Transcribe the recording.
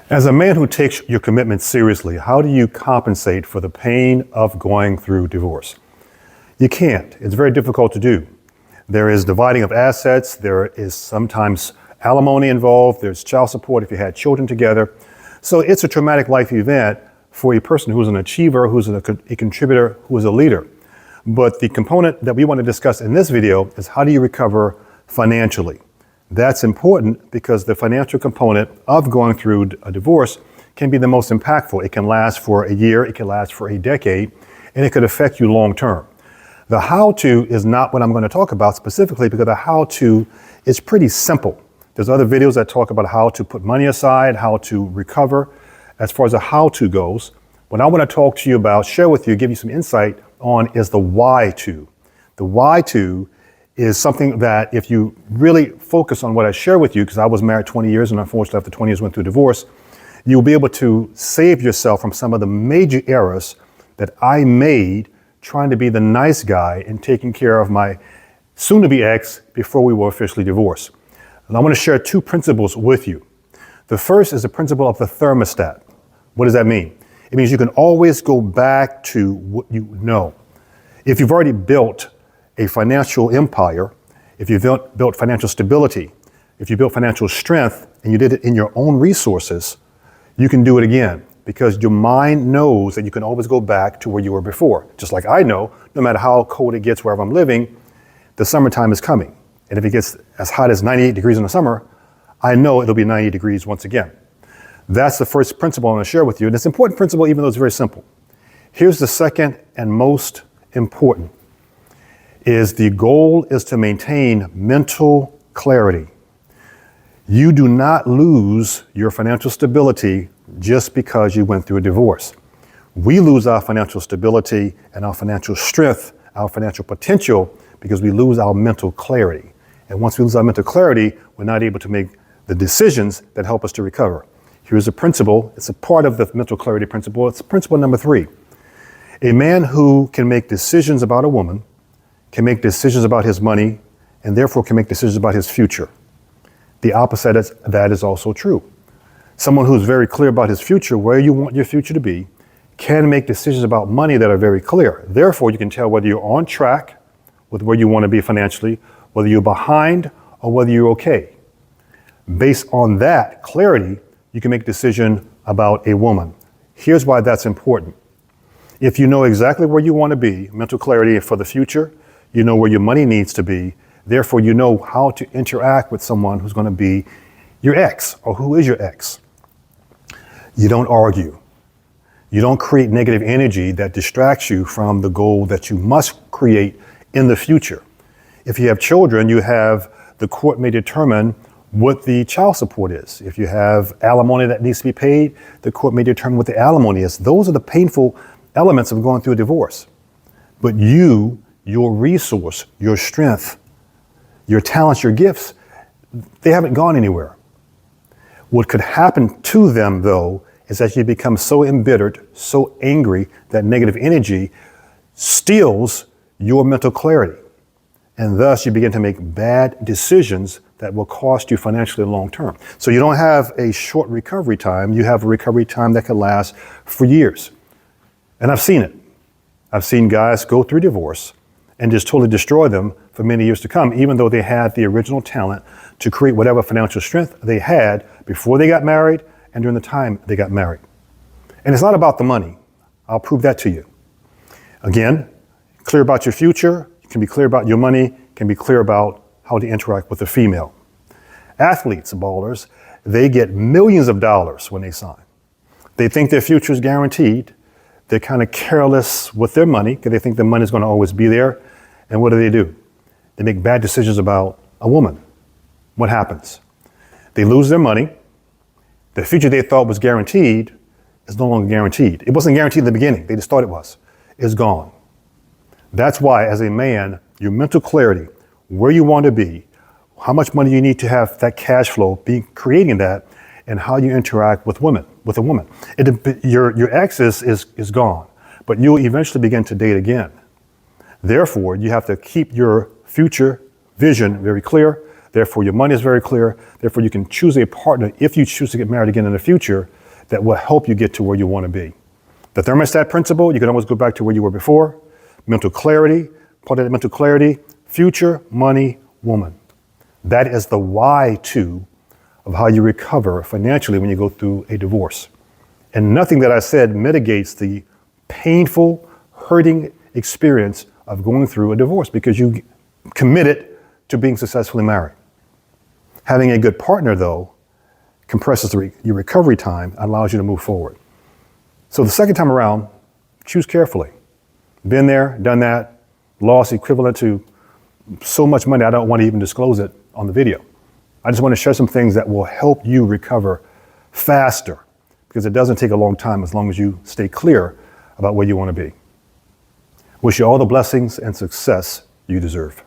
As a man who takes your commitment seriously, how do you compensate for the pain of going through divorce? You can't. It's very difficult to do. There is dividing of assets. There is sometimes alimony involved. There's child support if you had children together. So it's a traumatic life event for a person who's an achiever, who's a contributor, who is a leader. But the component that we want to discuss in this video is how do you recover financially? That's important because the financial component of going through a divorce can be the most impactful. It can last for a year, it can last for a decade, and it could affect you long term. The how-to is not what I'm going to talk about specifically because the how-to is pretty simple. There's other videos that talk about how to put money aside, how to recover. As far as the how-to goes, what I want to talk to you about, share with you, give you some insight on is the why-to. The why-to is something that if you really focus on what I share with you, because I was married 20 years and unfortunately after 20 years went through divorce, you'll be able to save yourself from some of the major errors that I made trying to be the nice guy and taking care of my soon-to-be ex before we were officially divorced. And I want to share two principles with you. The first is the principle of the thermostat. What does that mean? It means you can always go back to what you know. If you've already built a financial empire, if you've built financial stability, if you built financial strength and you did it in your own resources, you can do it again because your mind knows that you can always go back to where you were before. Just like I know, no matter how cold it gets wherever I'm living, the summertime is coming. And if it gets as hot as 98 degrees in the summer, I know it'll be 90 degrees once again. That's the first principle I'm going to share with you. And it's an important principle even though it's very simple. Here's the second and most important. The goal is to maintain mental clarity. You do not lose your financial stability just because you went through a divorce. We lose our financial stability and our financial strength, our financial potential, because we lose our mental clarity. And once we lose our mental clarity, we're not able to make the decisions that help us to recover. Here's a principle. It's a part of the mental clarity principle. It's principle number 3. A man who can make decisions about a woman can make decisions about his money and therefore can make decisions about his future. The opposite of that is also true. Someone who's very clear about his future, where you want your future to be, can make decisions about money that are very clear. Therefore, you can tell whether you're on track with where you want to be financially, whether you're behind or whether you're okay. Based on that clarity, you can make a decision about a woman. Here's why that's important. If you know exactly where you want to be, mental clarity for the future, you know where your money needs to be, therefore you know how to interact with someone who's going to be your ex or who is your ex. You don't argue. You don't create negative energy that distracts you from the goal that you must create in the future. If you have children, the court may determine what the child support is. If you have alimony that needs to be paid, the court may determine what the alimony is. Those are the painful elements of going through a divorce. But your resource, your strength, your talents, your gifts, they haven't gone anywhere. What could happen to them, though, is that you become so embittered, so angry, that negative energy steals your mental clarity. And thus you begin to make bad decisions that will cost you financially long term. So you don't have a short recovery time, you have a recovery time that can last for years. And I've seen it. I've seen guys go through divorce and just totally destroy them for many years to come, even though they had the original talent to create whatever financial strength they had before they got married and during the time they got married. And it's not about the money. I'll prove that to you. Again, clear about your future, you can be clear about your money, can be clear about how to interact with a female. Athletes, ballers, they get millions of dollars when they sign. They think their future is guaranteed. They're kind of careless with their money because they think the money is going to always be there. And what do? They make bad decisions about a woman. What happens? They lose their money. The future they thought was guaranteed is no longer guaranteed. It wasn't guaranteed in the beginning. They just thought it was. It's gone. That's why, as a man, your mental clarity, where you want to be, how much money you need to have that cash flow, creating that, and how you interact with a woman. Your ex is gone, but you'll eventually begin to date again. Therefore, you have to keep your future vision very clear. Therefore, your money is very clear. Therefore, you can choose a partner if you choose to get married again in the future that will help you get to where you want to be. The thermostat principle, you can always go back to where you were before. Mental clarity, part of that mental clarity, future, money, woman. That is the why to of how you recover financially when you go through a divorce. And nothing that I said mitigates the painful, hurting experience of going through a divorce because you committed to being successfully married. Having a good partner, though, compresses your recovery time and allows you to move forward. So the second time around, choose carefully. Been there, done that, lost equivalent to so much money I don't want to even disclose it on the video. I just want to share some things that will help you recover faster because it doesn't take a long time as long as you stay clear about where you want to be. Wish you all the blessings and success you deserve.